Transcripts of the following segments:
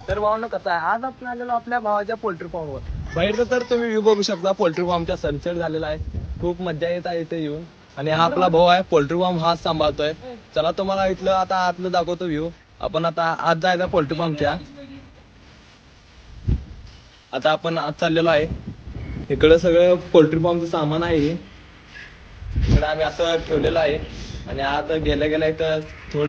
तर भावानं कसं आहे, आज आपण आलेलो आपल्या भावाच्या पोल्ट्री फार्मवर. बाहेर तर तुम्ही व्ह्यू बघू शकता, पोल्ट्री फार्मच्या सनसेट झालेला आहे. खूप मजा येत आहे इथे येऊन. आणि हा आपला भाऊ आहे, पोल्ट्री फार्म हाच सांभाळतोय. चला तुम्हाला इथलं आता आतलं दाखवतो व्ह्यू. आपण आता आत जायचं पोल्ट्री फार्मच्या. आता आपण आत चाललेलो आहे. इकडं सगळं पोल्ट्री फार्मचं सामान आहे. इकडं आम्ही असं ठेवलेलं आहे. आणि आत गेल्या गेल्या इथं थोडं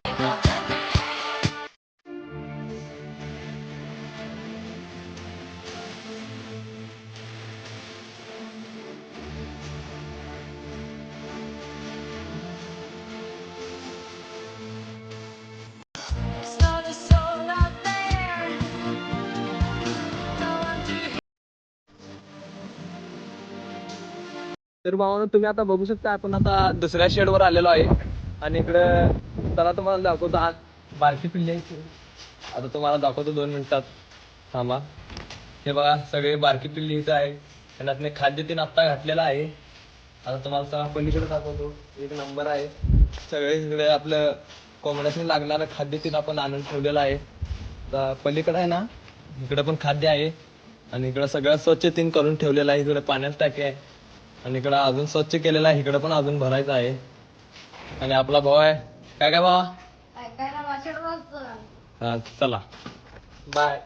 तर भावानं तुम्ही आता बघू शकता, आपण आता दुसऱ्या शेडवर आलेलो आहे. आणि इकडे चला तुम्हाला दाखवतो आत बारकी पिल्ली आहे. आता तुम्हाला दाखवतो 2 मिनिटात, थांबा. हे बघा सगळे बारकी पिल्ली इथं आहे. त्यांना खाद्य तीन आत्ता घातलेलं आहे. आता तुम्हाला चला पलीकडे दाखवतो. एक नंबर आहे. सगळे इकडे आपलं कोंबड्यासनी लागणारं खाद्य तीन आपण आणून ठेवलेलं आहे. आता पलीकडे आहे ना, इकडे पण खाद्य आहे. आणि इकडं सगळं स्वच्छ तीन करून ठेवलेलं आहे. इकडे पाण्याची टाकी आहे. आणि इकडं अजून स्वच्छ केलेलं आहे. इकडं पण अजून भरायचं आहे. आणि आपला भाऊ आहे. काय काय भावा? हा चला बाय.